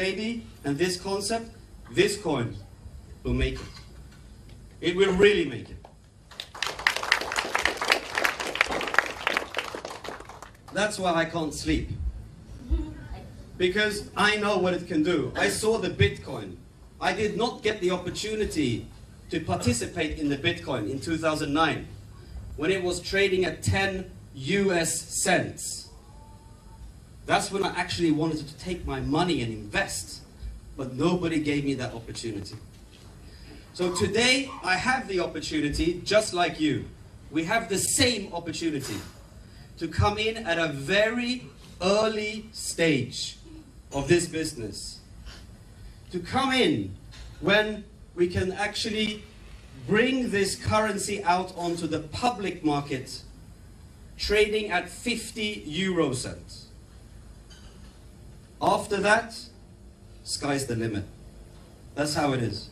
lady and this concept, this coin will make it. It will really make it. That's why I can't sleep. Because I know what it can do. I saw the Bitcoin. I did not get the opportunity to participate in the Bitcoin in 2009 when it was trading at 10 US cents. That's when I actually wanted to take my money and invest, but nobody gave me that opportunity. So today I have the opportunity, just like you. We have the same opportunity to come in at a very early stage of this business. To come in when we can actually bring this currency out onto the public market, trading at 50 euro cents. After that, sky's the limit. That's how it is.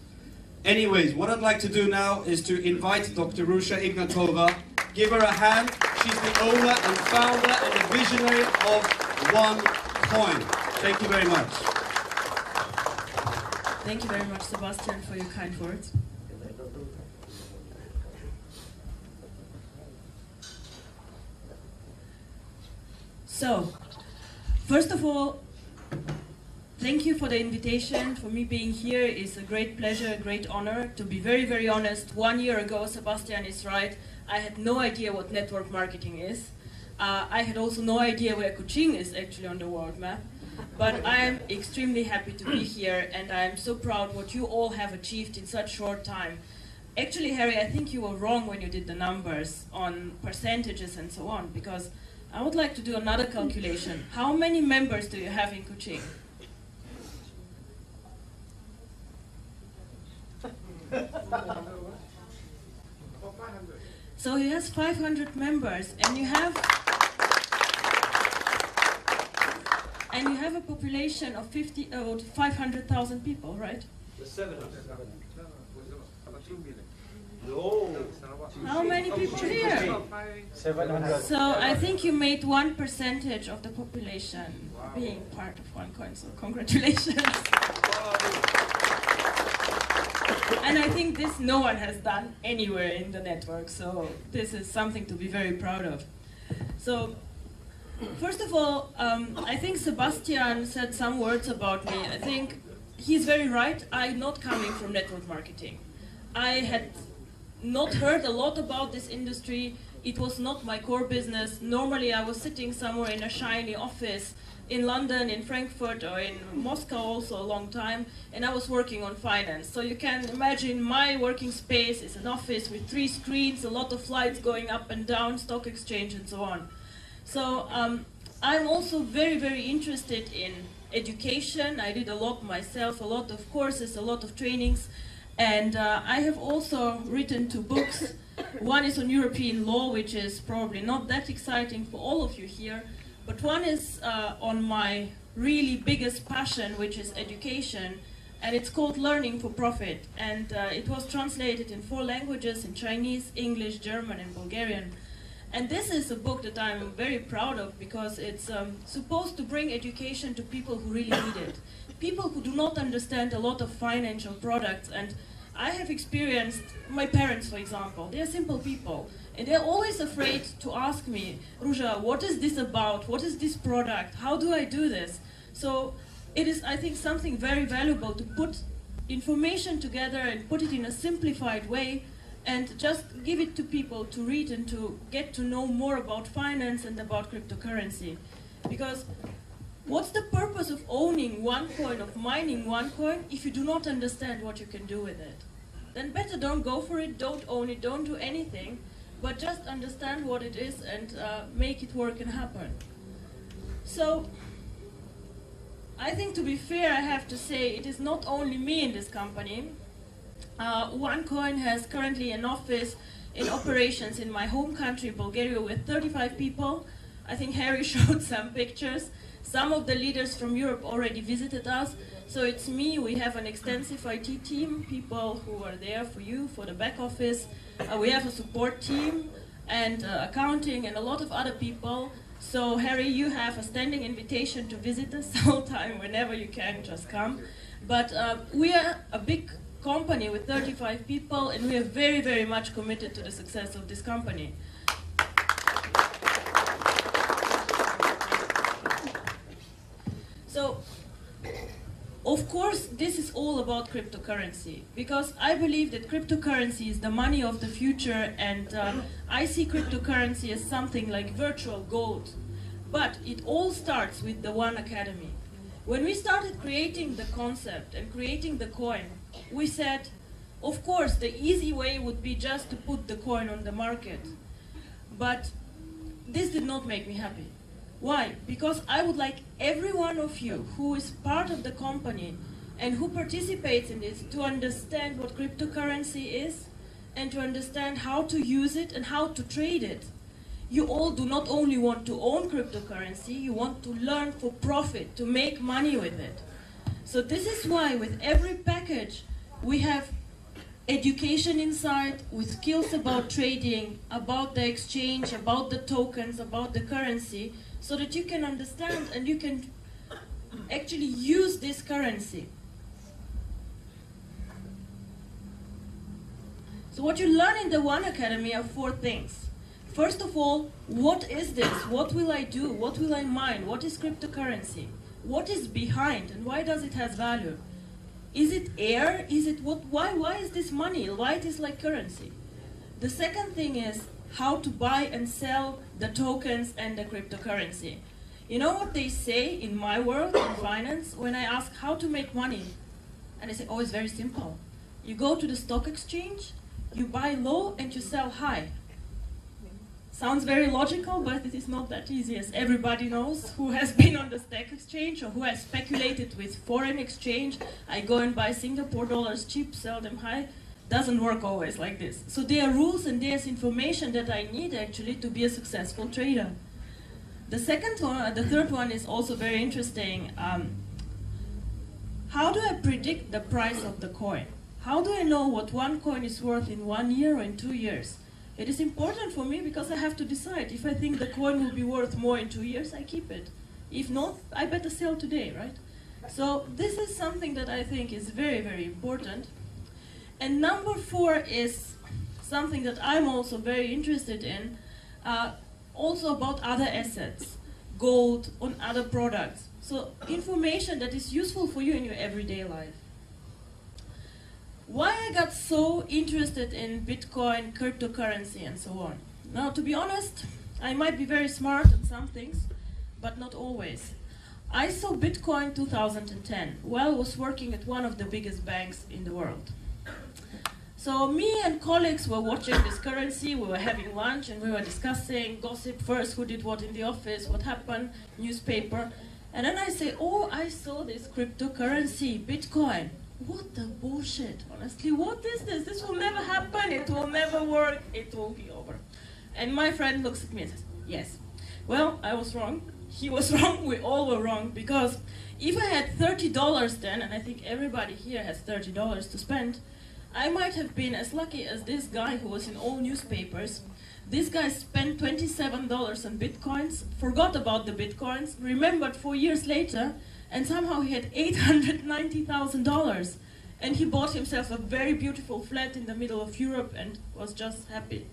Anyways, what I'd like to do now is to invite Dr. Ruja Ignatova. Give her a hand. She's the owner and founder and the visionary of OneCoin. Thank you very much. Thank you very much, Sebastian, for your kind words. So, first of all, thank you for the invitation. For me, being here is a great pleasure, a great honor. To be very, very honest, 1 year ago, Sebastian is right, I had no idea what network marketing is. I had also no idea where Kuching is actually on the world map. But I am extremely happy to be here, and I am so proud what you all have achieved in such short time. Actually, Harry, I think you were wrong when you did the numbers on percentages and so on, because I would like to do another calculation. How many members do you have in Kuching? So he has 500 members, and you have a population of 500,000 people, right? 700. How many people here? 700. So I think you made 1% of the population being part of OneCoin, so congratulations. And I think this no one has done anywhere in the network, so this is something to be very proud of. So, first of all, I think Sebastian said some words about me. I think he's very right. I'm not coming from network marketing. I had not heard a lot about this industry. It was not my core business. Normally I was sitting somewhere in a shiny office in London, in Frankfurt, or in Moscow also a long time, and I was working on finance. So you can imagine my working space is an office with 3 screens, a lot of lights going up and down, stock exchange and so on. So I'm also very, very interested in education. I did a lot myself, a lot of courses, a lot of trainings, and I have also written 2 books. One is on European law, which is probably not that exciting for all of you here, but one is on my really biggest passion, which is education, and it's called Learning for Profit, and it was translated in 4 languages, in Chinese, English, German, and Bulgarian. And this is a book that I'm very proud of because it's supposed to bring education to people who really need it. People who do not understand a lot of financial products, and I have experienced, my parents for example, they're simple people. And they're always afraid to ask me, Ruja, what is this about? What is this product? How do I do this? So it is, I think, something very valuable to put information together and put it in a simplified way and just give it to people to read and to get to know more about finance and about cryptocurrency. Because what's the purpose of owning OneCoin, of mining OneCoin, if you do not understand what you can do with it? Then better don't go for it, don't own it, don't do anything, but just understand what it is and make it work and happen. So, I think to be fair, I have to say it is not only me in this company. OneCoin has currently an office in operations in my home country, Bulgaria, with 35 people. I think Harry showed some pictures. Some of the leaders from Europe already visited us. So it's me, we have an extensive IT team, people who are there for you, for the back office. We have a support team and accounting and a lot of other people. So Harry, you have a standing invitation to visit us all time, whenever you can, just come. But we are a big company with 35 people, and we are very, very much committed to the success of this company. So, of course, this is all about cryptocurrency, because I believe that cryptocurrency is the money of the future, and I see cryptocurrency as something like virtual gold. But it all starts with the One Academy. When we started creating the concept and creating the coin, we said, of course, the easy way would be just to put the coin on the market. But this did not make me happy. Why? Because I would like every one of you who is part of the company and who participates in this to understand what cryptocurrency is and to understand how to use it and how to trade it. You all do not only want to own cryptocurrency, you want to learn for profit, to make money with it. So this is why with every package we have education inside with skills about trading, about the exchange, about the tokens, about the currency, so that you can understand and you can actually use this currency. So what you learn in the One Academy are 4 things. First of all, what is this? What will I do? What will I mine? What is cryptocurrency? What is behind and why does it have value? Is it air? Is it what? Why is this money? Why it is like currency? The second thing is how to buy and sell the tokens and the cryptocurrency. You know what they say in my world, in finance, when I ask how to make money? And they say, oh, it's very simple. You go to the stock exchange, you buy low and you sell high. Sounds very logical, but it is not that easy, as everybody knows who has been on the stock exchange or who has speculated with foreign exchange. I go and buy Singapore dollars cheap, sell them high. Doesn't work always like this. So there are rules and there's information that I need actually to be a successful trader. The third one is also very interesting. How do I predict the price of the coin? How do I know what one coin is worth in 1 year or in 2 years? It is important for me because I have to decide. If I think the coin will be worth more in 2 years, I keep it. If not, I better sell today, right? So this is something that I think is very, very important. And number 4 is something that I'm also very interested in, also about other assets, gold, on other products. So information that is useful for you in your everyday life. Why I got so interested in Bitcoin, cryptocurrency, and so on. Now, to be honest, I might be very smart at some things, but not always. I saw Bitcoin 2010 while I was working at one of the biggest banks in the world. So me and colleagues were watching this currency, we were having lunch, and we were discussing gossip first, who did what in the office, what happened, newspaper. And then I say, oh, I saw this cryptocurrency, Bitcoin. What the bullshit, honestly, what is this? This will never happen, it will never work, it will be over. And my friend looks at me and says, yes. Well, I was wrong, he was wrong, we all were wrong, because if I had $30 then, and I think everybody here has $30 to spend, I might have been as lucky as this guy who was in all newspapers. This guy spent $27 on Bitcoins, forgot about the Bitcoins, remembered 4 years later, and somehow he had $890,000. And he bought himself a very beautiful flat in the middle of Europe and was just happy.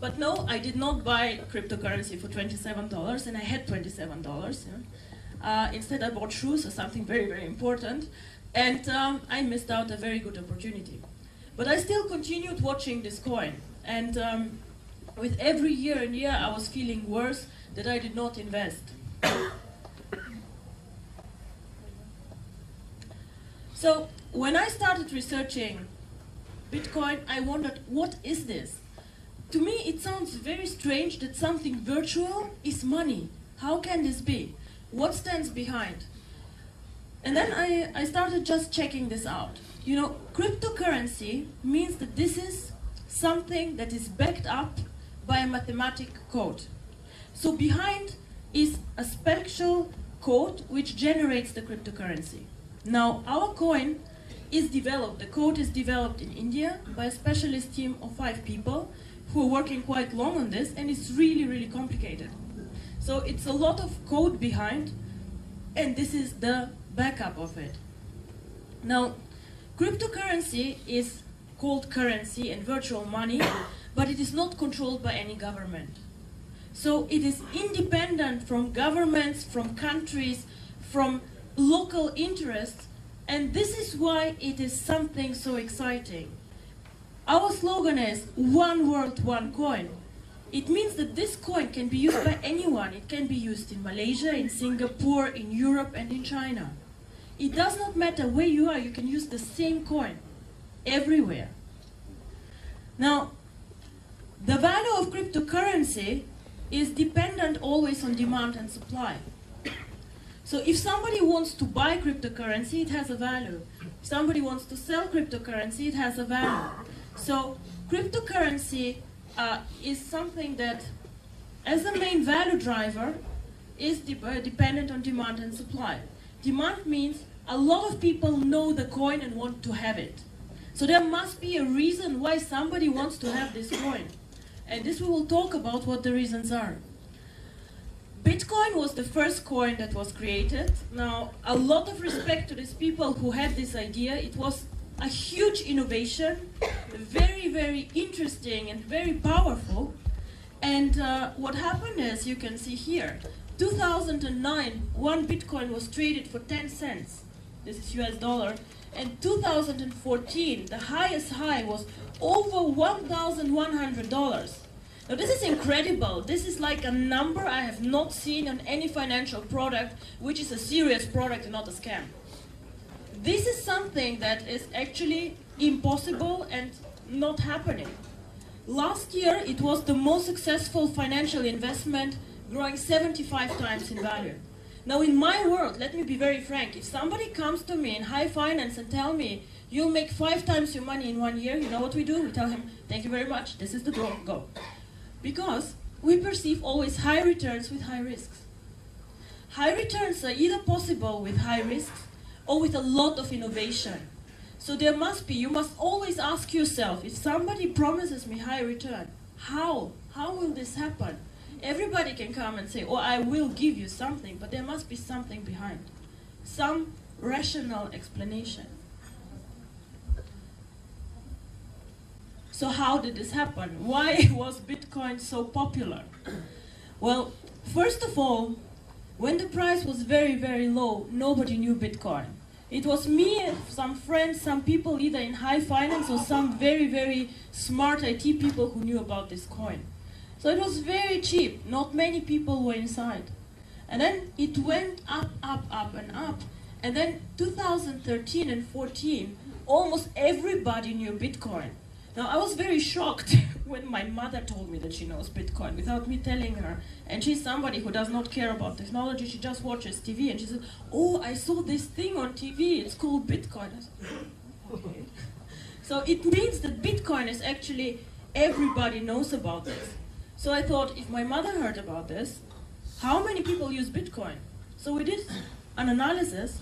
But no, I did not buy cryptocurrency for $27, and I had $27. Instead, I bought shoes or something very, very important, and I missed out a very good opportunity. But I still continued watching this coin, and with every year and year, I was feeling worse that I did not invest. So when I started researching Bitcoin, I wondered, what is this? To me, it sounds very strange that something virtual is money. How can this be? What stands behind? And then I started just checking this out. You know, cryptocurrency means that this is something that is backed up by a mathematical code. So behind is a special code which generates the cryptocurrency. Now, our coin is developed, the code is developed in India by a specialist team of 5 people who are working quite long on this, and it's really, really complicated. So it's a lot of code behind, and this is the backup of it. Now, cryptocurrency is called currency and virtual money, but it is not controlled by any government. So it is independent from governments, from countries, from local interests, and this is why it is something so exciting. Our slogan is "One World, One Coin." It means that this coin can be used by anyone. It can be used in Malaysia, in Singapore, in Europe, and in China. It does not matter where you are, you can use the same coin everywhere. Now, the value of cryptocurrency is dependent always on demand and supply. So if somebody wants to buy cryptocurrency, it has a value. If somebody wants to sell cryptocurrency, it has a value. So cryptocurrency is something that, as a main value driver, is dependent on demand and supply. Demand means a lot of people know the coin and want to have it. So there must be a reason why somebody wants to have this coin. And this we will talk about what the reasons are. Bitcoin was the first coin that was created. Now, a lot of respect to these people who had this idea. It was a huge innovation, very, very interesting and very powerful. And what happened is, you can see here, 2009, one Bitcoin was traded for 10 cents. This is US dollar. And 2014, the highest high was over $1,100. Now this is incredible. This is like a number I have not seen on any financial product, which is a serious product and not a scam. This is something that is actually impossible and not happening. Last year, it was the most successful financial investment, growing 75 times in value. Now in my world, let me be very frank, if somebody comes to me in high finance and tell me, you'll make 5 times your money in 1 year, you know what we do? We tell him, thank you very much, this is the draw, go. Because we perceive always high returns with high risks. High returns are either possible with high risks or with a lot of innovation. So there must be, you must always ask yourself, if somebody promises me high return, how? How will this happen? Everybody can come and say, oh, I will give you something, but there must be something behind. Some rational explanation. So how did this happen? Why was Bitcoin so popular? Well, first of all, when the price was very, very low, nobody knew Bitcoin. It was me and some friends, some people either in high finance or some very, very smart IT people who knew about this coin. So it was very cheap. Not many people were inside. And then it went up, up, up, and up. And then 2013 and 14, almost everybody knew Bitcoin. Now, I was very shocked when my mother told me that she knows Bitcoin without me telling her. And she's somebody who does not care about technology. She just watches TV. And she said, oh, I saw this thing on TV. It's called Bitcoin. I said, okay. So it means that Bitcoin is actually, everybody knows about this. So I thought, if my mother heard about this, how many people use Bitcoin? So we did an analysis.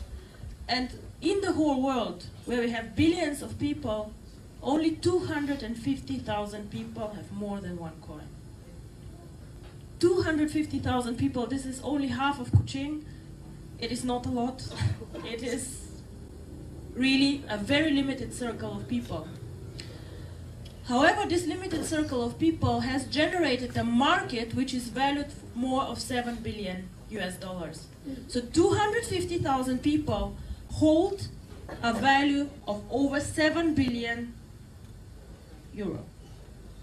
And in the whole world, where we have billions of people, only 250,000 people have more than one coin. 250,000 people, this is only half of Kuching. It is not a lot. It is really a very limited circle of people. However, this limited circle of people has generated a market which is valued more of 7 billion US dollars. So 250,000 people hold a value of over 7 billion euro.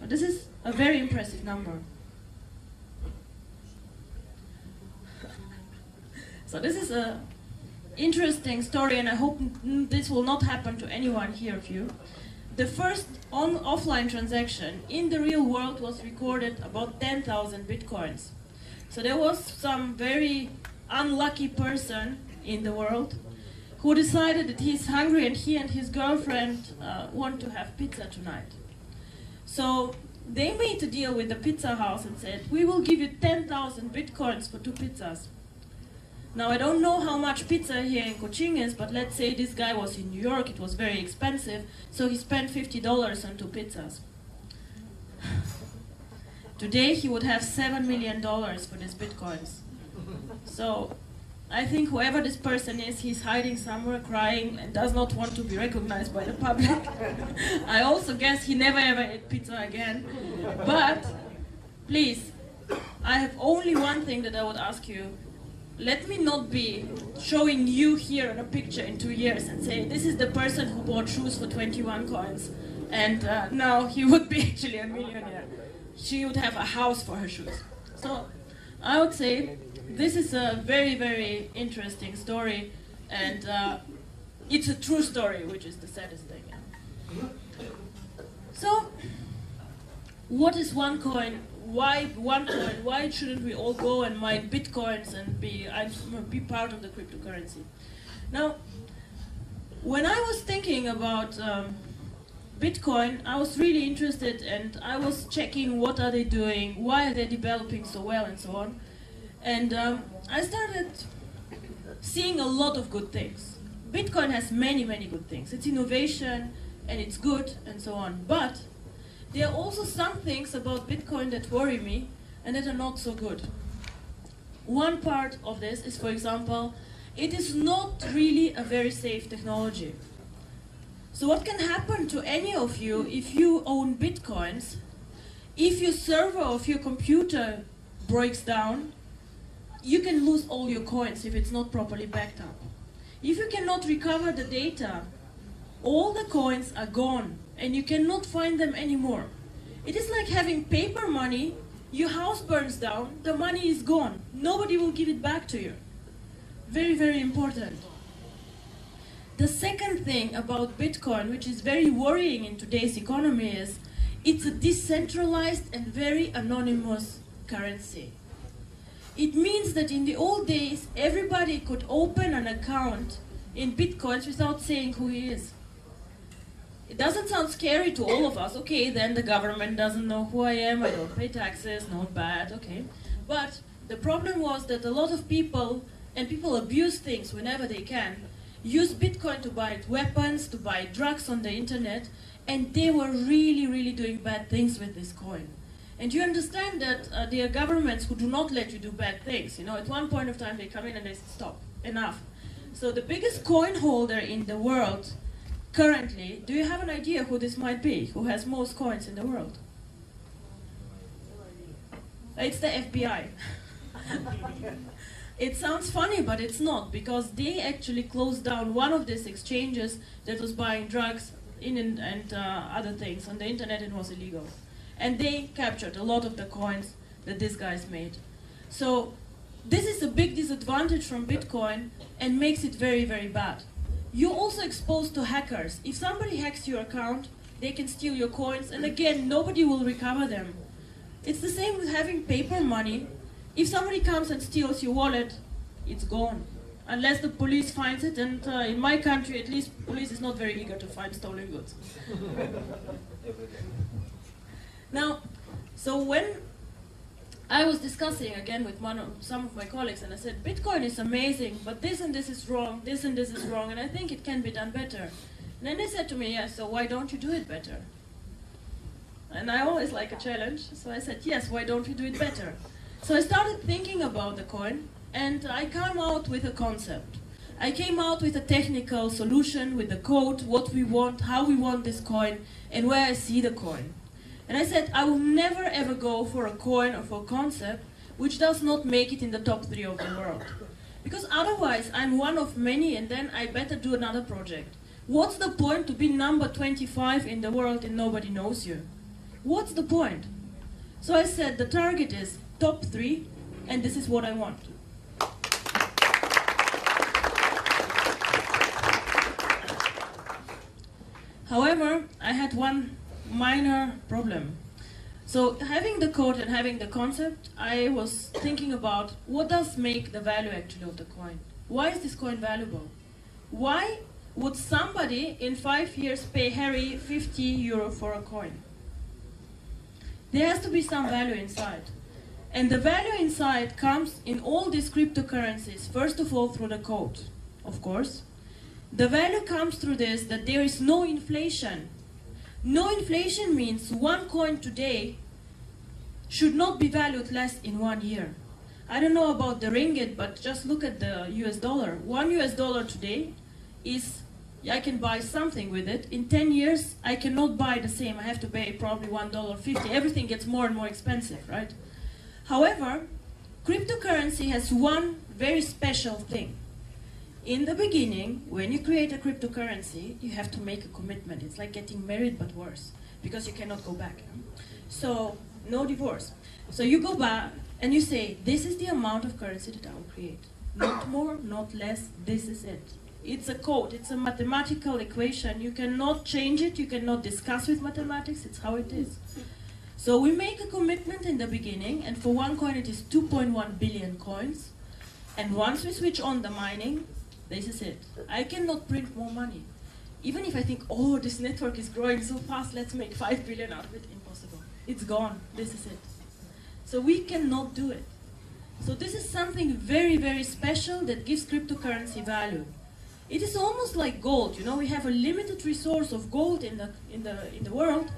This is a very impressive number. So this is an interesting story, and I hope this will not happen to anyone here of you. The first offline transaction in the real world was recorded about 10,000 bitcoins. So there was some very unlucky person in the world who decided that he's hungry and he and his girlfriend want to have pizza tonight. So they made a deal with the pizza house and said, we will give you 10,000 bitcoins for 2 pizzas. Now I don't know how much pizza here in Kuching is, but let's say this guy was in New York, it was very expensive, so he spent $50 on 2 pizzas. Today he would have $7 million for these bitcoins. So I think whoever this person is, he's hiding somewhere crying and does not want to be recognized by the public. I also guess he never ever ate pizza again. But please, I have only one thing that I would ask you. Let me not be showing you here in a picture in 2 years and say, this is the person who bought shoes for 21 coins and now he would be actually a millionaire. She would have a house for her shoes. So I would say this is a very, very interesting story, and it's a true story, which is the saddest thing. So what is OneCoin? Why OneCoin? Why shouldn't we all go and mine bitcoins and be part of the cryptocurrency? Now, when I was thinking about Bitcoin, I was really interested, and I was checking what are they doing, why are they developing so well, and so on. And I started seeing a lot of good things. Bitcoin has many, many good things. It's innovation, and it's good, and so on. But there are also some things about Bitcoin that worry me and that are not so good. One part of this is, for example, it is not really a very safe technology. So what can happen to any of you if you own Bitcoins, if your server of your computer breaks down, you can lose all your coins if it's not properly backed up. If you cannot recover the data, all the coins are gone and you cannot find them anymore. It is like having paper money, your house burns down, the money is gone. Nobody will give it back to you. Very, very important. The second thing about Bitcoin, which is very worrying in today's economy, is it's a decentralized and very anonymous currency. It means that in the old days, everybody could open an account in Bitcoins without saying who he is. It doesn't sound scary to all of us. Okay, then the government doesn't know who I am, I don't pay taxes, not bad, okay. But the problem was that a lot of people, and people abuse things whenever they can, use Bitcoin to buy weapons, to buy drugs on the internet, and they were really, really doing bad things with this coin. And you understand that there are governments who do not let you do bad things. You know, at one point of time they come in and they say, stop, enough. So the biggest coin holder in the world currently, do you have an idea who this might be? Who has most coins in the world? It's the FBI. It sounds funny, but it's not, because they actually closed down one of these exchanges that was buying drugs and other things on the internet. It was illegal. And they captured a lot of the coins that these guys made. So this is a big disadvantage from Bitcoin and makes it very, very bad. You're also exposed to hackers. If somebody hacks your account, they can steal your coins, and again, nobody will recover them. It's the same with having paper money. If somebody comes and steals your wallet, it's gone. Unless the police finds it, and in my country, at least, police is not very eager to find stolen goods. Now, so when I was discussing again with some of my colleagues, and I said, Bitcoin is amazing, but this and this is wrong, this and this is wrong, and I think it can be done better. And then they said to me, yes, so why don't you do it better? And I always like a challenge, so I said, yes, why don't you do it better? So I started thinking about the coin, and I came out with a concept. I came out with a technical solution, with the code, what we want, how we want this coin, and where I see the coin. And I said, I will never ever go for a coin or for a concept which does not make it in the top 3 of the world. Because otherwise, I'm one of many, and then I better do another project. What's the point to be number 25 in the world and nobody knows you? What's the point? So I said, the target is top 3, and this is what I want. However, I had one minor problem. So having the code and having the concept, I was thinking about what does make the value actually of the coin. Why is this coin valuable? Why would somebody in 5 years pay Harry 50 euro for a coin? There has to be some value inside. And the value inside comes in all these cryptocurrencies, first of all through the code, of course. The value comes through this, that there is no inflation. No inflation means one coin today should not be valued less in 1 year. I don't know about the ringgit, but just look at the US dollar. $1 today is, I can buy something with it. In 10 years, I cannot buy the same. I have to pay probably $1.50. Everything gets more and more expensive, right? However, cryptocurrency has one very special thing. In the beginning, when you create a cryptocurrency, you have to make a commitment. It's like getting married, but worse, because you cannot go back. So, no divorce. So you go back and you say, this is the amount of currency that I will create. Not more, not less, this is it. It's a code, it's a mathematical equation. You cannot change it, you cannot discuss with mathematics, it's how it is. So we make a commitment in the beginning, and for OneCoin it is 2.1 billion coins. And once we switch on the mining, this is it. I cannot print more money. Even if I think, oh, this network is growing so fast, let's make 5 billion out of it, impossible. It's gone, this is it. So we cannot do it. So this is something very, very special that gives cryptocurrency value. It is almost like gold, you know, we have a limited resource of gold in the world,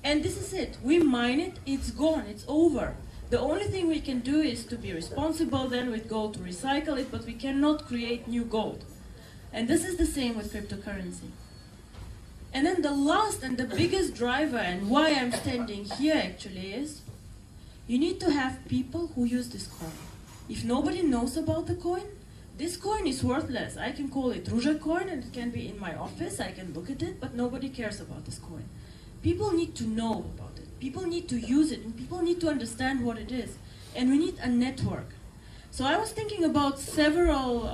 and this is it. We mine it, it's gone, it's over. The only thing we can do is to be responsible then with gold to recycle it, but we cannot create new gold. And this is the same with cryptocurrency. And then the last and the biggest driver, and why I'm standing here actually, is you need to have people who use this coin. If nobody knows about the coin, this coin is worthless. I can call it Ruja coin and it can be in my office, I can look at it, but nobody cares about this coin. People need to know about it. People need to use it, and people need to understand what it is. And we need a network. So I was thinking about several,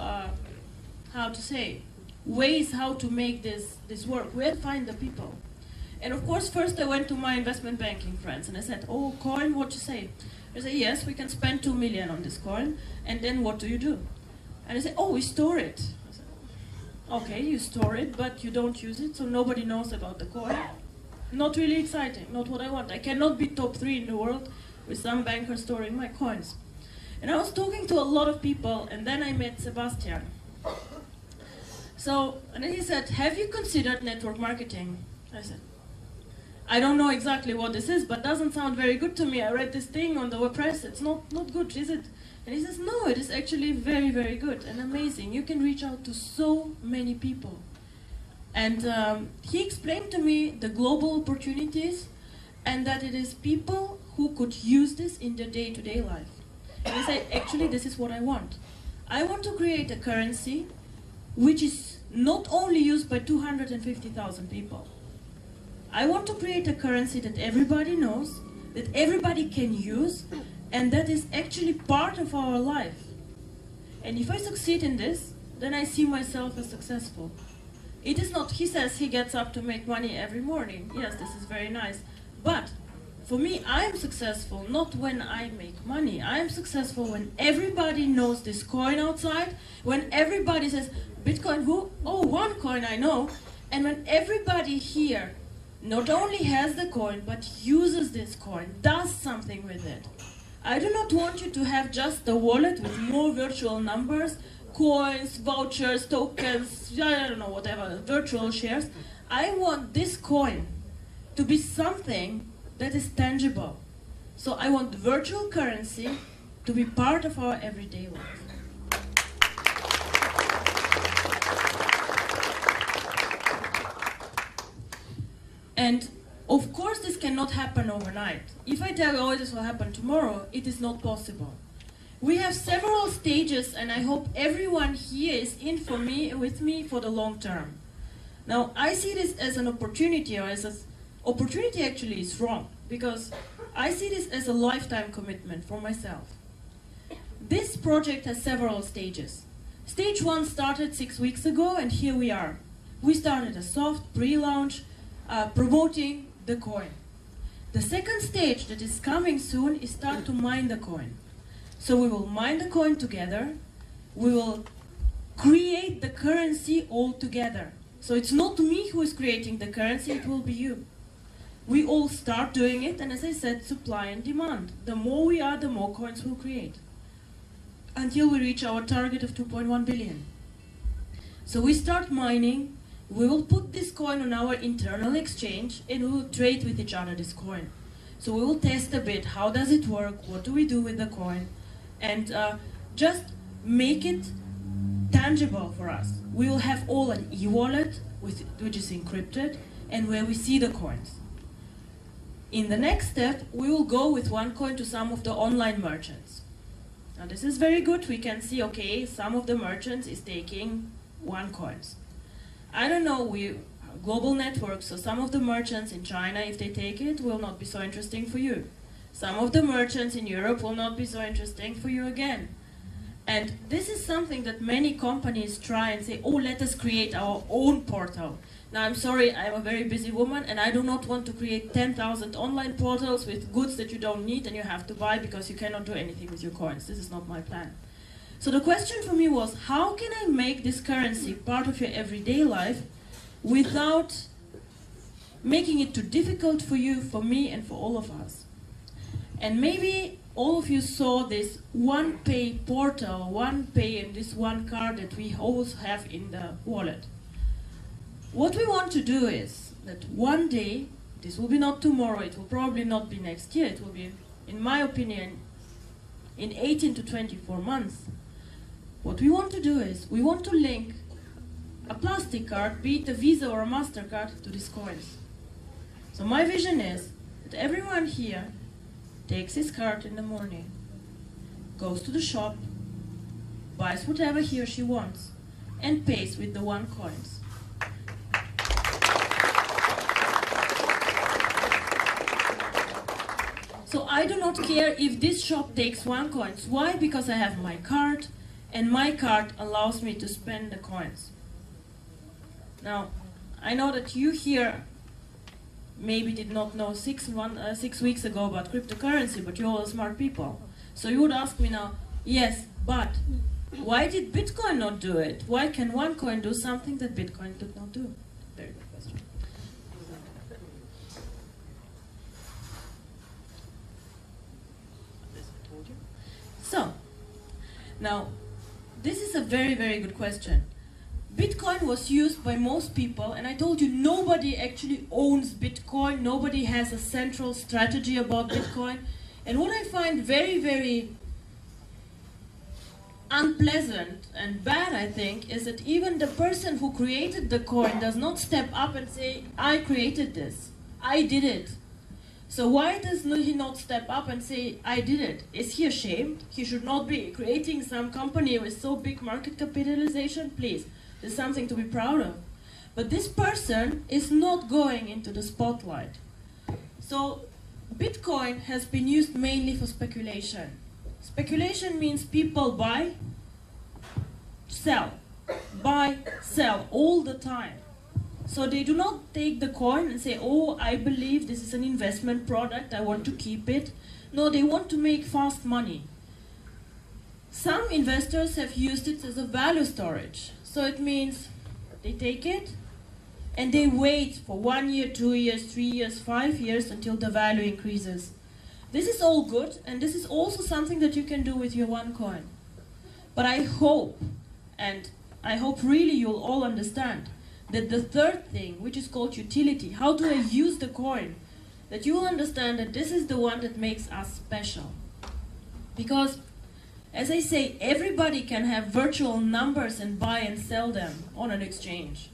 ways how to make this work. Where to find the people? And of course, first I went to my investment banking friends, and I said, oh, coin, what you say? They say, yes, we can spend 2 million on this coin, and then what do you do? And I said, oh, we store it. I said, okay, you store it, but you don't use it, so nobody knows about the coin. Not really exciting, not what I want. I cannot be top 3 in the world with some banker storing my coins. And I was talking to a lot of people, and then I met Sebastian. So, and then he said, have you considered network marketing? I said, I don't know exactly what this is, but doesn't sound very good to me. I read this thing on the web press, it's not good, is it? And he says, no, it is actually very, very good and amazing. You can reach out to so many people. And he explained to me the global opportunities and that it is people who could use this in their day-to-day life. And I said, actually, this is what I want. I want to create a currency which is not only used by 250,000 people. I want to create a currency that everybody knows, that everybody can use, and that is actually part of our life. And if I succeed in this, then I see myself as successful. It is not, he says he gets up to make money every morning. Yes, this is very nice. But for me, I'm successful not when I make money. I'm successful when everybody knows this coin outside, when everybody says, Bitcoin who? Oh, OneCoin, I know. And when everybody here not only has the coin, but uses this coin, does something with it. I do not want you to have just a wallet with more virtual numbers, coins, vouchers, tokens, I don't know, whatever, virtual shares. I want this coin to be something that is tangible. So I want virtual currency to be part of our everyday life. And of course this cannot happen overnight. If I tell you, oh, this will happen tomorrow, it is not possible. We have several stages, and I hope everyone here is in for me, with me for the long term. Now, I see this as an opportunity, or as an opportunity actually is wrong, because I see this as a lifetime commitment for myself. This project has several stages. Stage 1 started 6 weeks ago, and here we are. We started a soft pre-launch, promoting the coin. The second stage that is coming soon is start to mine the coin. So we will mine the coin together, we will create the currency all together. So it's not me who is creating the currency, it will be you. We all start doing it, and as I said, supply and demand. The more we are, the more coins we'll create, until we reach our target of 2.1 billion. So we start mining, we will put this coin on our internal exchange, and we will trade with each other this coin. So we will test a bit, how does it work, what do we do with the coin, and just make it tangible for us. We will have all an e-wallet, which is encrypted, and where we see the coins. In the next step, we will go with OneCoin to some of the online merchants. Now this is very good. We can see, okay, some of the merchants is taking OneCoins. I don't know, we global network, so some of the merchants in China, if they take it, will not be so interesting for you. Some of the merchants in Europe will not be so interesting for you again. And this is something that many companies try and say, oh, let us create our own portal. Now, I'm sorry, I'm a very busy woman, and I do not want to create 10,000 online portals with goods that you don't need and you have to buy because you cannot do anything with your coins. This is not my plan. So the question for me was, how can I make this currency part of your everyday life without making it too difficult for you, for me, and for all of us? And maybe all of you saw this OnePay portal, OnePay, and this one card that we always have in the wallet. What we want to do is that one day, this will be not tomorrow, it will probably not be next year, it will be, in my opinion, in 18 to 24 months. What we want to do is, we want to link a plastic card, be it a Visa or a MasterCard, to these coins. So my vision is that everyone here takes his card in the morning, goes to the shop, buys whatever he or she wants, and pays with the OneCoins. So I do not care if this shop takes OneCoins. Why? Because I have my card, and my card allows me to spend the coins. Now, I know that you here maybe did not know 6 weeks ago about cryptocurrency, but you're all smart people. So you would ask me now, yes, but why did Bitcoin not do it? Why can OneCoin do something that Bitcoin did not do? Very good question. So, now, this is a very, very good question. Bitcoin was used by most people, and I told you nobody actually owns Bitcoin, nobody has a central strategy about Bitcoin. And what I find very, very unpleasant and bad, I think, is that even the person who created the coin does not step up and say, I created this, I did it. So why does he not step up and say, I did it? Is he ashamed? He should not be creating some company with so big market capitalization, please. There's something to be proud of. But this person is not going into the spotlight. So Bitcoin has been used mainly for speculation. Speculation means people buy, sell all the time. So they do not take the coin and say, oh, I believe this is an investment product, I want to keep it. No, they want to make fast money. Some investors have used it as a value storage. So it means they take it and they wait for 1 year, 2 years, 3 years, 5 years until the value increases. This is all good, and this is also something that you can do with your OneCoin. But I hope, and I hope really you'll all understand, that the third thing, which is called utility, how do I use the coin, that you will understand that this is the one that makes us special. Because, as I say, everybody can have virtual numbers and buy and sell them on an exchange.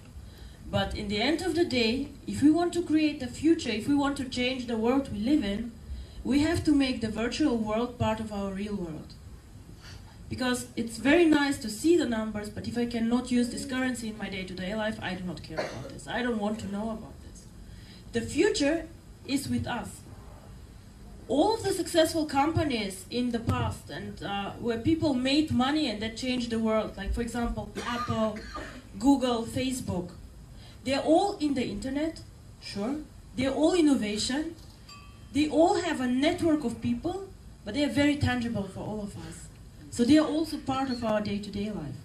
But in the end of the day, if we want to create a future, if we want to change the world we live in, we have to make the virtual world part of our real world. Because it's very nice to see the numbers, but if I cannot use this currency in my day-to-day life, I do not care about this. I don't want to know about this. The future is with us. All of the successful companies in the past, and where people made money and that changed the world, like for example, Apple, Google, Facebook, they're all in the internet, sure. They're all innovation. They all have a network of people, but they are very tangible for all of us. So they are also part of our day-to-day life.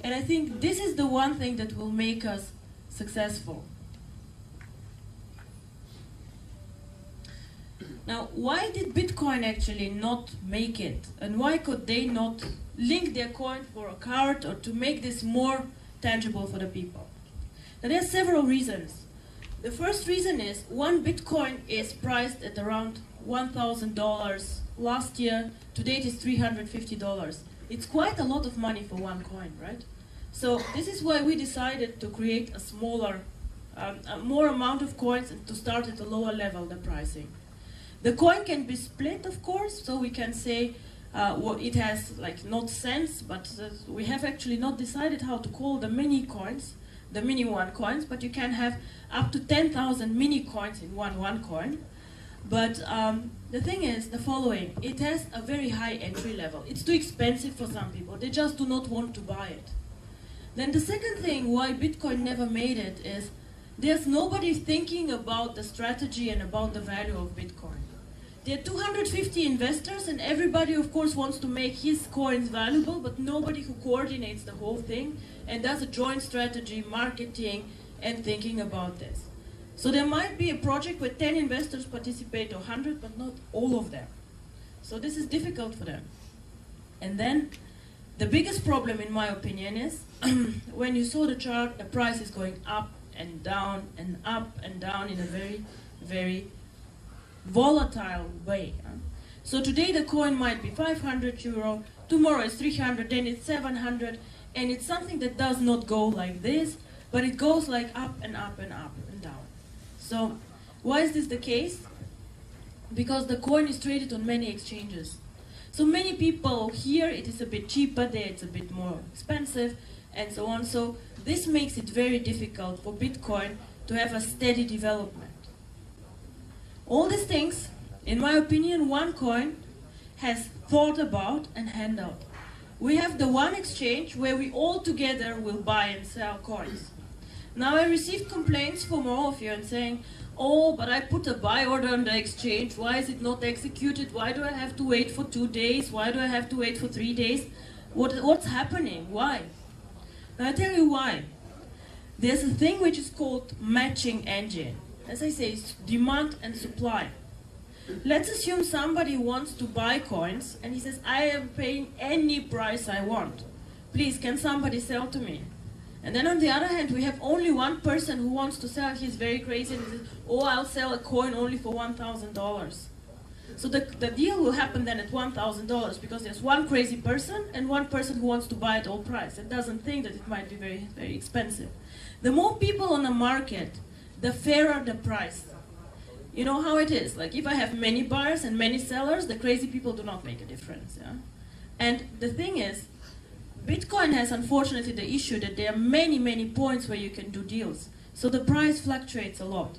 And I think this is the one thing that will make us successful. Now, why did Bitcoin actually not make it? And why could they not link their coin for a card or to make this more tangible for the people? Now, there are several reasons. The first reason is 1 Bitcoin is priced at around $1,000 last year. Today it is $350. It's quite a lot of money for one coin, right? So this is why we decided to create a smaller, more amount of coins and to start at a lower level, the pricing. The coin can be split, of course, so we can say it has like not cents, but we have actually not decided how to call the mini coins, the mini OneCoins, but you can have up to 10,000 mini coins in one OneCoin. But the thing is the following: it has a very high entry level. It's too expensive for some people. They just do not want to buy it. Then the second thing why Bitcoin never made it is there's nobody thinking about the strategy and about the value of Bitcoin. There are 250 investors, and everybody, of course, wants to make his coins valuable, but nobody who coordinates the whole thing and does a joint strategy, marketing, and thinking about this. So there might be a project where 10 investors participate or 100, but not all of them. So this is difficult for them. And then the biggest problem, in my opinion, is when you saw the chart, the price is going up and down and up and down in a very, very volatile way. So today the coin might be 500 euro, tomorrow it's 300, then it's 700, and it's something that does not go like this, but it goes like up and up and up and down. So why is this the case? Because the coin is traded on many exchanges. So many people here, it is a bit cheaper, there it's a bit more expensive, and so on. So this makes it very difficult for Bitcoin to have a steady development. All these things, in my opinion, OneCoin has thought about and handled. We have the one exchange where we all together will buy and sell coins. Now I received complaints from all of you and saying, oh, but I put a buy order on the exchange, why is it not executed? Why do I have to wait for 2 days? Why do I have to wait for 3 days? What's happening? Why? Now I tell you why. There's a thing which is called matching engine. As I say, it's demand and supply. Let's assume somebody wants to buy coins and he says, I am paying any price I want. Please, can somebody sell to me? And then on the other hand, we have only one person who wants to sell. He's very crazy and he says, oh, I'll sell a coin only for $1,000. So the deal will happen then at $1,000 because there's one crazy person and one person who wants to buy at all price and doesn't think that it might be very, very expensive. The more people on the market, the fairer the price. You know how it is. Like if I have many buyers and many sellers, the crazy people do not make a difference. Yeah? And the thing is, Bitcoin has unfortunately the issue that there are many, many points where you can do deals. So the price fluctuates a lot.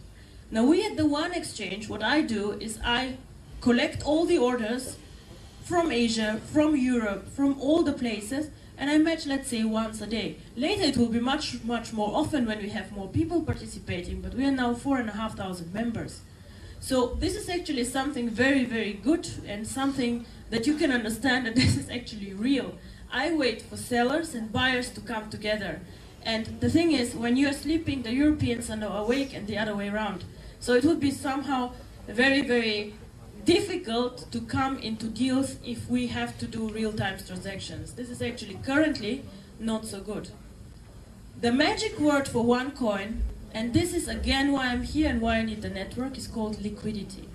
Now we at the One Exchange, what I do is I collect all the orders from Asia, from Europe, from all the places, and I match, let's say, once a day. Later it will be much, much more often when we have more people participating, but we are now 4,500 members. So this is actually something very, very good and something that you can understand that this is actually real. I wait for sellers and buyers to come together. And the thing is, when you are sleeping, the Europeans are now awake and the other way around. So it would be somehow very, very difficult to come into deals if we have to do real-time transactions. This is actually currently not so good. The magic word for OneCoin, and this is again why I'm here and why I need the network, is called liquidity.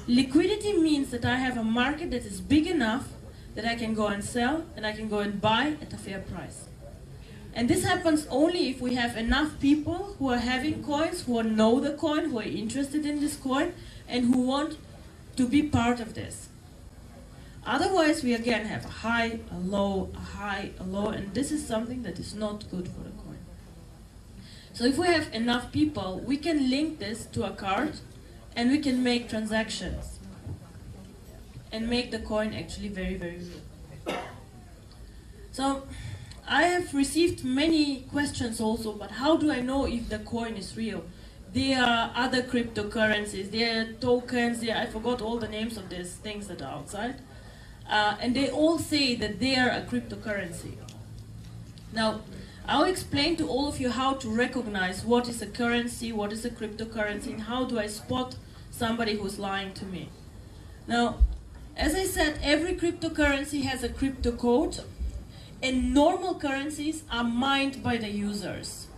Liquidity means that I have a market that is big enough that I can go and sell and I can go and buy at a fair price. And this happens only if we have enough people who are having coins, who know the coin, who are interested in this coin, and who want to be part of this. Otherwise, we again have a high, a low, a high, a low, and this is something that is not good for the coin. So if we have enough people, we can link this to a card and we can make transactions and make the coin actually very, very real. So I have received many questions also, but how do I know if the coin is real? There are other cryptocurrencies, there are tokens, I forgot all the names of these things that are outside. And they all say that they are a cryptocurrency. Now, I'll explain to all of you how to recognize what is a currency, what is a cryptocurrency, and how do I spot somebody who's lying to me. Now, as I said, every cryptocurrency has a crypto code, and normal currencies are mined by the users.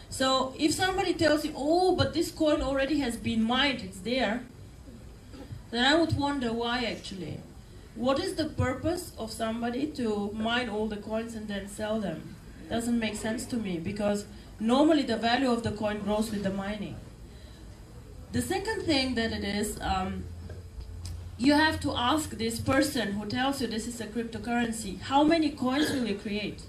So if somebody tells you, oh, but this coin already has been mined, it's there, then I would wonder why actually. What is the purpose of somebody to mine all the coins and then sell them? Doesn't make sense to me, because normally the value of the coin grows with the mining. The second thing that it is, you have to ask this person who tells you this is a cryptocurrency, how many coins will you create?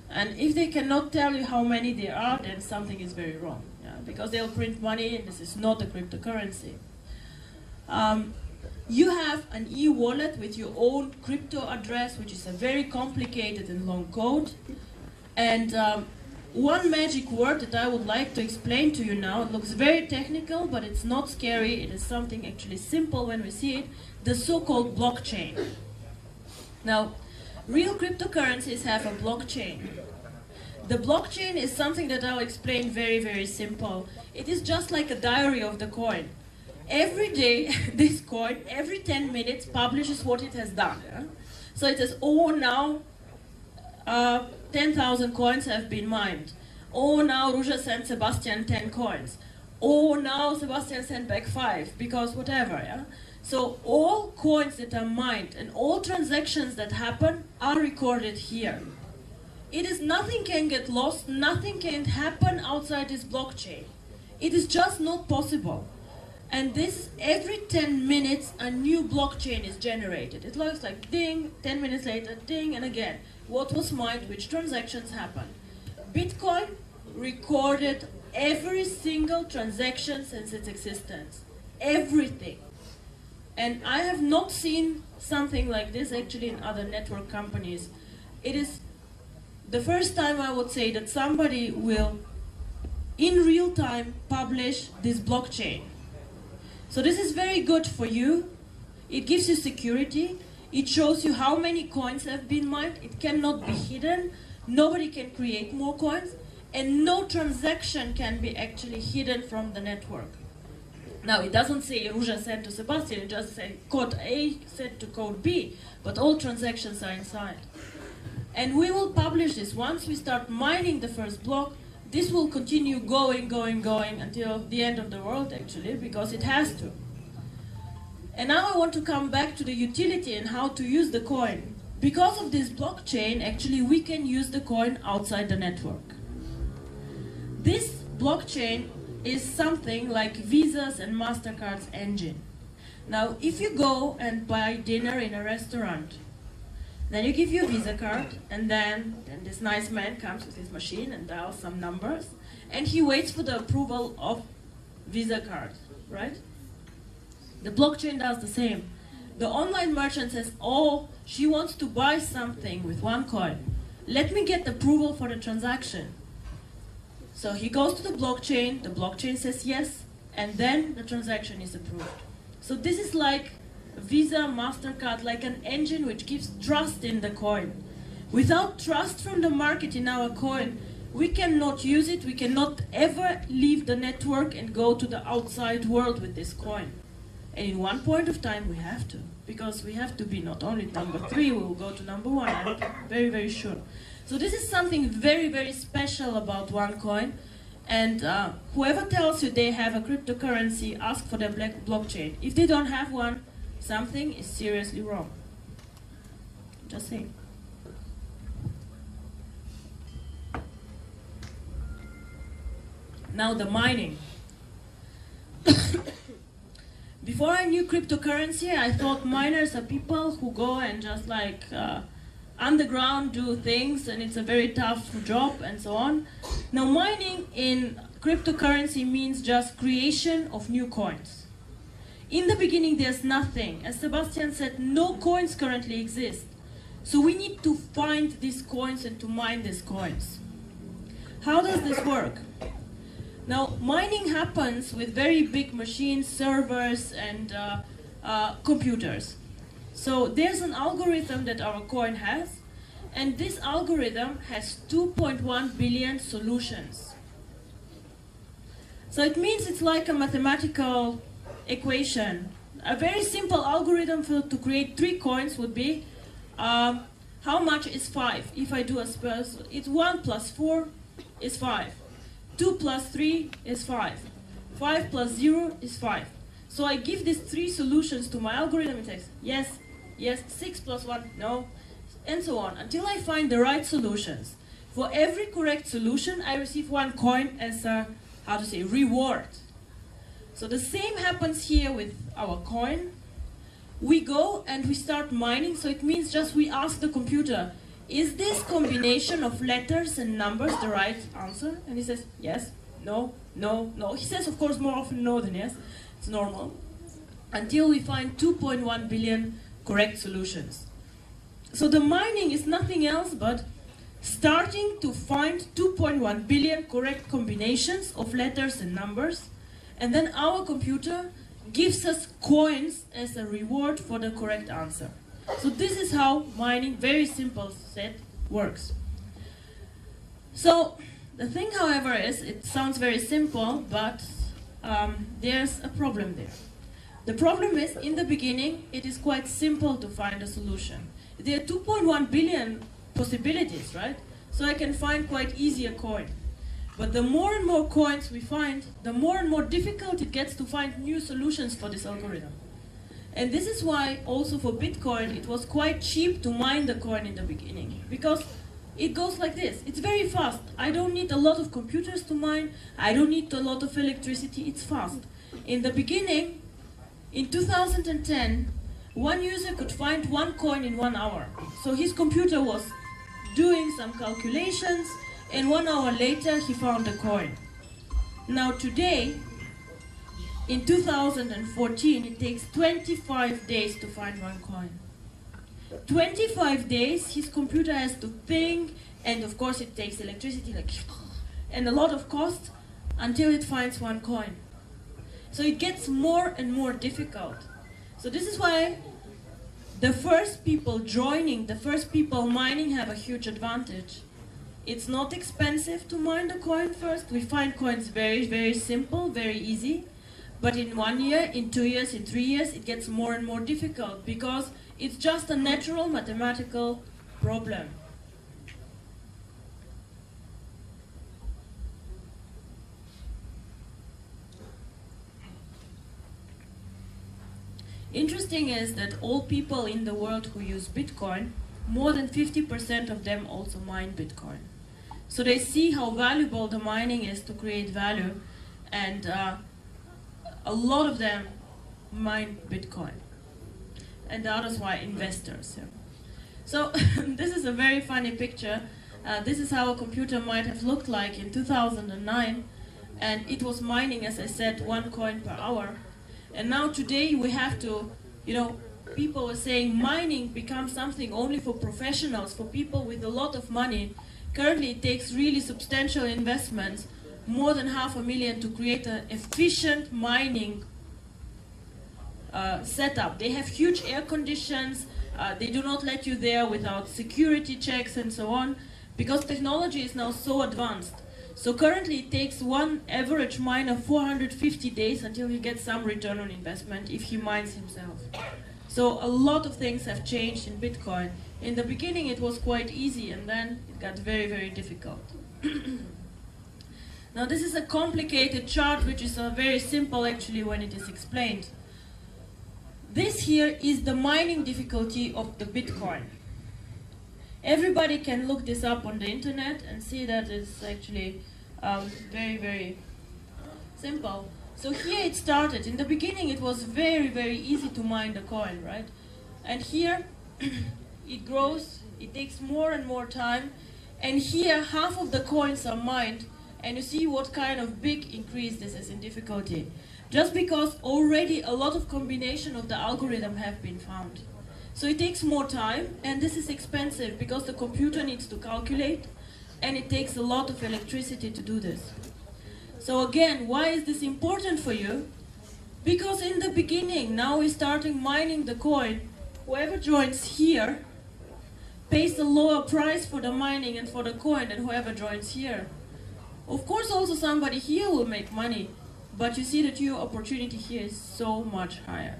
And if they cannot tell you how many there are, then something is very wrong. Yeah? Because they'll print money and this is not a cryptocurrency. You have an e-wallet with your own crypto address, which is a very complicated and long code. And one magic word that I would like to explain to you now, it looks very technical, but it's not scary. It is something actually simple when we see it, the so-called blockchain. Now, real cryptocurrencies have a blockchain. The blockchain is something that I'll explain very, very simple. It is just like a diary of the coin. Every day, this coin, every 10 minutes, publishes what it has done. Yeah? So it says, oh, now 10,000 coins have been mined. Oh, now Ruja sent Sebastian 10 coins. Oh, now Sebastian sent back 5, because whatever. Yeah? So all coins that are mined and all transactions that happen are recorded here. It is nothing can get lost, nothing can happen outside this blockchain. It is just not possible. And this, every 10 minutes, a new blockchain is generated. It looks like ding, 10 minutes later, ding, and again. What was mined, which transactions happened. Bitcoin recorded every single transaction since its existence. Everything. And I have not seen something like this actually in other network companies. It is the first time, I would say, that somebody will, in real time, publish this blockchain. So this is very good for you. It gives you security. It shows you how many coins have been mined. It cannot be hidden. Nobody can create more coins. And no transaction can be actually hidden from the network. Now, it doesn't say Ruja sent to Sebastian. It just says code A sent to code B. But all transactions are inside. And we will publish this. Once we start mining the first block, this will continue going until the end of the world, actually, because it has to. And now I want to come back to the utility and how to use the coin. Because of this blockchain, actually, we can use the coin outside the network. This blockchain is something like Visa's and MasterCard's engine. Now, if you go and buy dinner in a restaurant, then you give your Visa card, and then this nice man comes with his machine and dials some numbers, and he waits for the approval of Visa card, right? The blockchain does the same. The online merchant says, oh, she wants to buy something with OneCoin. Let me get approval for the transaction. So he goes to the blockchain says yes, and then the transaction is approved. So this is like Visa, MasterCard, like an engine which gives trust in the coin. Without trust from the market in our coin, we cannot use it, we cannot ever leave the network and go to the outside world with this coin. And in one point of time we have to, because we have to be not only number 3, we will go to number 1, I'm very, very sure. So this is something very, very special about OneCoin. And whoever tells you they have a cryptocurrency, ask for their blockchain. If they don't have one, something is seriously wrong. Just saying. Now the mining. Before I knew cryptocurrency, I thought miners are people who go and just like underground do things, and it's a very tough job and so on. Now mining in cryptocurrency means just creation of new coins. In the beginning there's nothing. As Sebastian said, no coins currently exist. So we need to find these coins and to mine these coins. How does this work? Now mining happens with very big machines, servers and computers. So there's an algorithm that our coin has, and this algorithm has 2.1 billion solutions. So it means it's like a mathematical equation. A very simple algorithm to create 3 coins would be how much is 5? If I do a spurs, it's 1 plus 4 is 5. 2 plus 3 is 5. 5 plus 0 is 5. So I give these 3 solutions to my algorithm. It says, yes, yes, 6 plus 1, no, and so on, until I find the right solutions. For every correct solution, I receive 1 coin as a, how to say, reward. So the same happens here with our coin. We go and we start mining, so it means just we ask the computer, is this combination of letters and numbers the right answer? And he says, yes, no, no, no. He says, of course, more often no than yes. It's normal. Until we find 2.1 billion correct solutions. So the mining is nothing else but starting to find 2.1 billion correct combinations of letters and numbers, and then our computer gives us coins as a reward for the correct answer. So this is how mining, very simple said, works. So the thing, however, is it sounds very simple, but there's a problem there. The problem is, in the beginning, it is quite simple to find a solution. There are 2.1 billion possibilities, right? So I can find quite easy a coin. But the more and more coins we find, the more and more difficult it gets to find new solutions for this algorithm. And this is why also for Bitcoin it was quite cheap to mine the coin in the beginning, because it goes like this. It's very fast. I don't need a lot of computers to mine. I don't need a lot of electricity. It's fast. In the beginning, in 2010, one user could find 1 coin in 1 hour. So his computer was doing some calculations, and 1 hour later he found a coin. Now today, in 2014, it takes 25 days to find 1 coin. 25 days, his computer has to think, and of course it takes electricity, and a lot of cost, until it finds 1 coin. So it gets more and more difficult. So this is why the first people joining, the first people mining have a huge advantage. It's not expensive to mine the coin first. We find coins very, very simple, very easy. But in 1 year, in 2 years, in 3 years, it gets more and more difficult because it's just a natural mathematical problem. Interesting is that all people in the world who use Bitcoin, more than 50% of them also mine Bitcoin. So they see how valuable the mining is to create value, and a lot of them mine Bitcoin. And the others were investors. Yeah. So this is a very funny picture. This is how a computer might have looked like in 2009, and it was mining, as I said, 1 coin per hour. And now today we have to, people are saying mining becomes something only for professionals, for people with a lot of money. Currently it takes really substantial investments, more than $500,000 to create an efficient mining setup. They have huge air conditions, they do not let you there without security checks and so on, because technology is now so advanced. So currently it takes one average miner 450 days until he gets some return on investment if he mines himself. So a lot of things have changed in Bitcoin. In the beginning it was quite easy, and then it got very, very difficult. Now this is a complicated chart which is very simple actually when it is explained. This here is the mining difficulty of the Bitcoin. Everybody can look this up on the internet and see that it's actually very, very simple. So here it started. In the beginning it was very, very easy to mine the coin, right? And here it grows, it takes more and more time, and here half of the coins are mined, and you see what kind of big increase this is in difficulty. Just because already a lot of combination of the algorithm have been found. So it takes more time, and this is expensive because the computer needs to calculate, and it takes a lot of electricity to do this. So again, why is this important for you? Because in the beginning, now we're starting mining the coin. Whoever joins here pays a lower price for the mining and for the coin than whoever joins here. Of course, also somebody here will make money, but you see that your opportunity here is so much higher.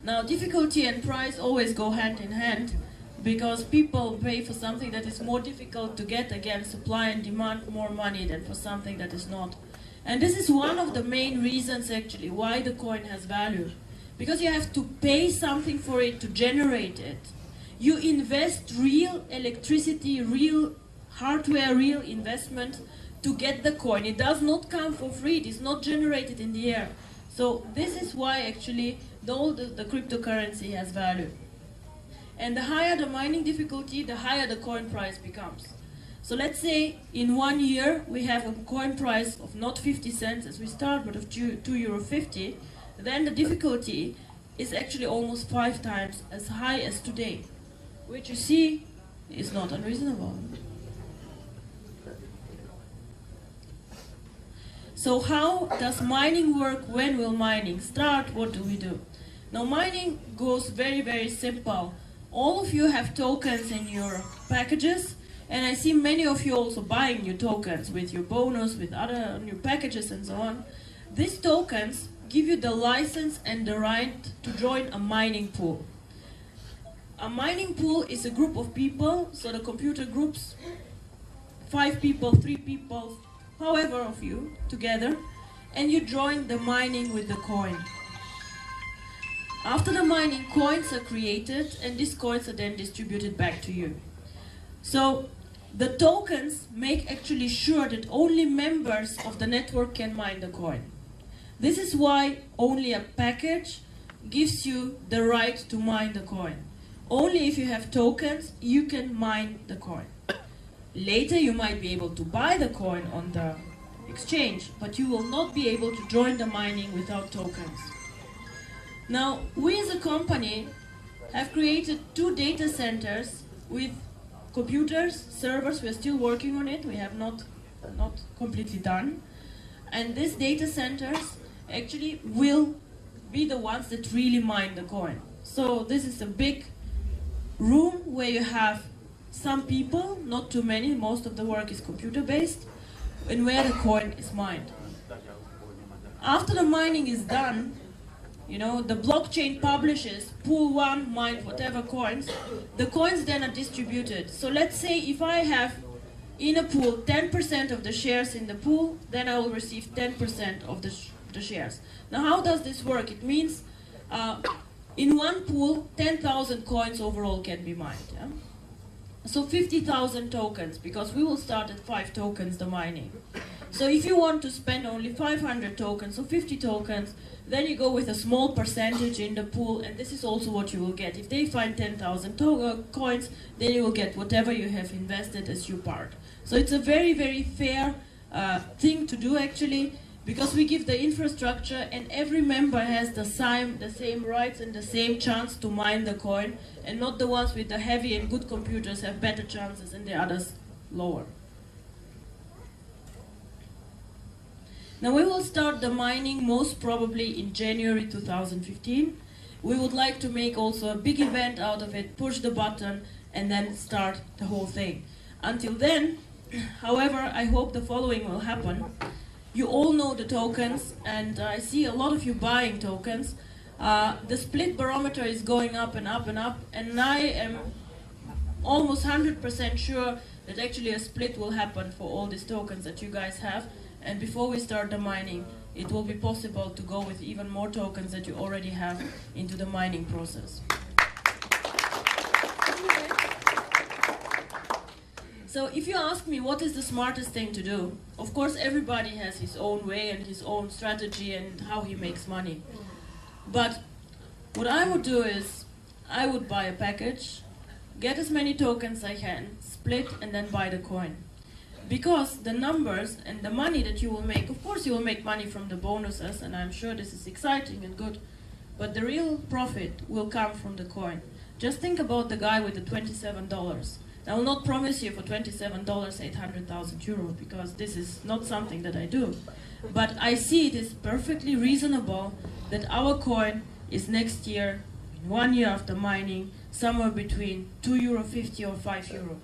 Now, difficulty and price always go hand in hand, because people pay for something that is more difficult to get, again, supply and demand more money than for something that is not. And this is one of the main reasons actually why the coin has value. Because you have to pay something for it to generate it. You invest real electricity, real hardware, real investment to get the coin. It does not come for free, it is not generated in the air. So this is why actually the cryptocurrency has value. And the higher the mining difficulty, the higher the coin price becomes. So let's say in 1 year we have a coin price of not 50 cents as we start, but of €2.50, then the difficulty is actually almost 5 times as high as today, which you see is not unreasonable. So how does mining work? When will mining start? What do we do? Now mining goes very, very simple. All of you have tokens in your packages, and I see many of you also buying new tokens with your bonus, with other new packages and so on. These tokens give you the license and the right to join a mining pool. A mining pool is a group of people, so the computer groups, 5 people, 3 people, however of you, together, and you join the mining with the coin. After the mining, coins are created, and these coins are then distributed back to you. So the tokens make actually sure that only members of the network can mine the coin. This is why only a package gives you the right to mine the coin. Only if you have tokens, you can mine the coin. Later you might be able to buy the coin on the exchange, but you will not be able to join the mining without tokens. Now, we as a company have created 2 data centers with computers, servers. We're still working on it. We have not completely done. And these data centers actually will be the ones that really mine the coin. So this is a big room where you have some people, not too many, most of the work is computer-based, and where the coin is mined. After the mining is done, the blockchain publishes pool 1, mine whatever coins. The coins then are distributed. So let's say if I have in a pool 10% of the shares in the pool, then I will receive 10% of the shares. Now how does this work? It means in one pool 10,000 coins overall can be mined. Yeah? So 50,000 tokens, because we will start at 5 tokens the mining. So if you want to spend only 500 tokens, so 50 tokens, then you go with a small percentage in the pool, and this is also what you will get. If they find 10,000 coins, then you will get whatever you have invested as your part. So it's a very, very fair thing to do actually, because we give the infrastructure and every member has the same rights and the same chance to mine the coin, and not the ones with the heavy and good computers have better chances and the others lower. Now we will start the mining most probably in January 2015. We would like to make also a big event out of it, push the button, and then start the whole thing. Until then, however, I hope the following will happen. You all know the tokens, and I see a lot of you buying tokens. The split barometer is going up and up and up, and I am almost 100% sure that actually a split will happen for all these tokens that you guys have. And before we start the mining, it will be possible to go with even more tokens that you already have into the mining process. So if you ask me what is the smartest thing to do, of course everybody has his own way and his own strategy and how he makes money. But what I would do is, I would buy a package, get as many tokens as I can, split, and then buy the coin. Because the numbers and the money that you will make, of course you will make money from the bonuses, and I'm sure this is exciting and good, but the real profit will come from the coin. Just think about the guy with the $27. I will not promise you for $27 800,000 euros, because this is not something that I do. But I see it is perfectly reasonable that our coin is next year, 1 year after mining, somewhere between €2.50 or €5.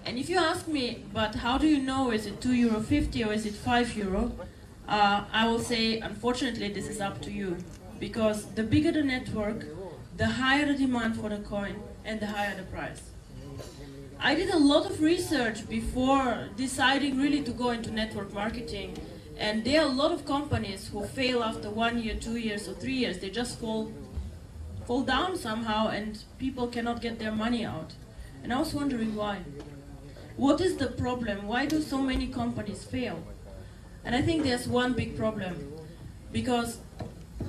And if you ask me, but how do you know, is it €2.50 or is it €5? I will say, unfortunately, this is up to you. Because the bigger the network, the higher the demand for the coin and the higher the price. I did a lot of research before deciding really to go into network marketing, and there are a lot of companies who fail after 1 year, 2 years, or 3 years. They just fall down somehow, and people cannot get their money out. And I was wondering why. What is the problem? Why do so many companies fail? And I think there's one big problem, because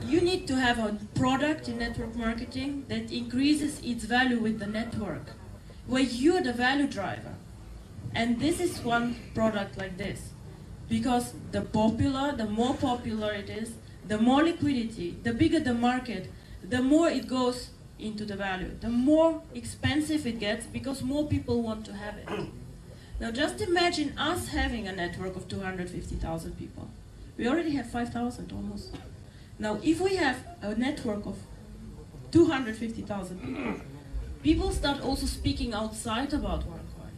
you need to have a product in network marketing that increases its value with the network, where you're the value driver. And this is one product like this. Because the more popular it is, the more liquidity, the bigger the market, the more it goes into the value. The more expensive it gets, because more people want to have it. Now just imagine us having a network of 250,000 people. We already have 5,000 almost. Now if we have a network of 250,000 people, people start also speaking outside about OneCoin.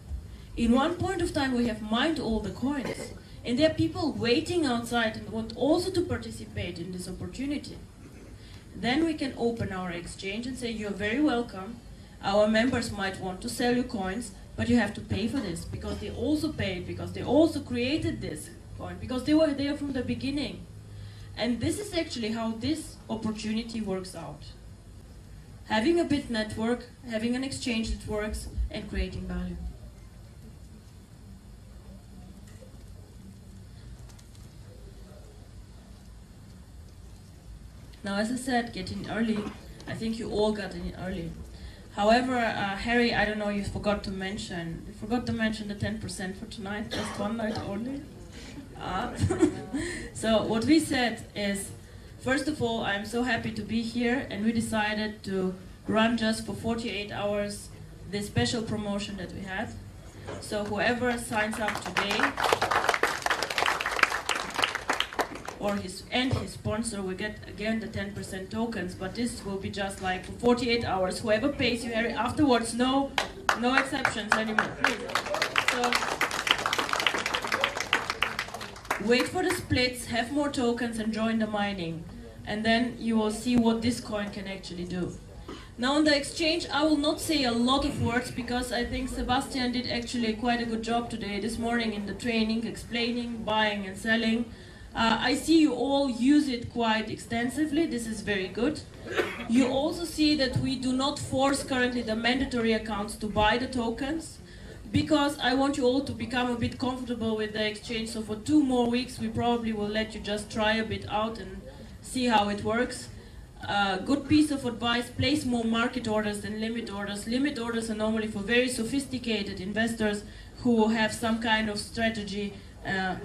In one point of time we have mined all the coins, and there are people waiting outside and want also to participate in this opportunity. Then we can open our exchange and say, you're very welcome. Our members might want to sell you coins, but you have to pay for this, because they also paid, because they also created this coin, because they were there from the beginning. And this is actually how this opportunity works out. Having a bit network, having an exchange that works, and creating value. Now, as I said, get in early. I think you all got in early. However, Harry, I don't know, you forgot to mention the 10% for tonight, just one night only. So what we said is, first of all, I'm so happy to be here, and we decided to run just for 48 hours this special promotion that we had. So whoever signs up today, or his sponsor will get again the 10% tokens, but this will be just like for 48 hours. Whoever pays you, Harry, afterwards, no exceptions anymore, please. So wait for the splits, have more tokens, and join the mining, and then you will see what this coin can actually do. Now on the exchange, I will not say a lot of words, because I think Sebastian did actually quite a good job today, this morning in the training, explaining, buying and selling. I see you all use it quite extensively. This is very good. You also see that we do not force currently the mandatory accounts to buy the tokens, because I want you all to become a bit comfortable with the exchange. So for 2 more weeks, we probably will let you just try a bit out and see how it works. Good piece of advice, place more market orders than limit orders. Limit orders are normally for very sophisticated investors who have some kind of strategy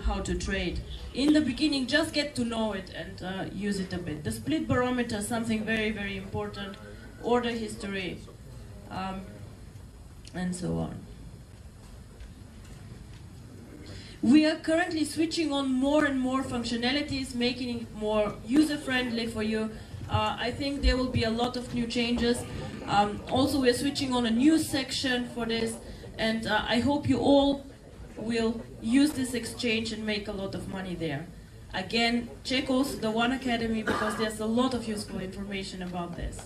how to trade. In the beginning, just get to know it and use it a bit. The split barometer is something very, very important. Order history, and so on. We are currently switching on more and more functionalities, making it more user-friendly for you. I think there will be a lot of new changes. Also, we're switching on a news section for this, and I hope you all will use this exchange and make a lot of money there. Again, check also the One Academy, because there's a lot of useful information about this.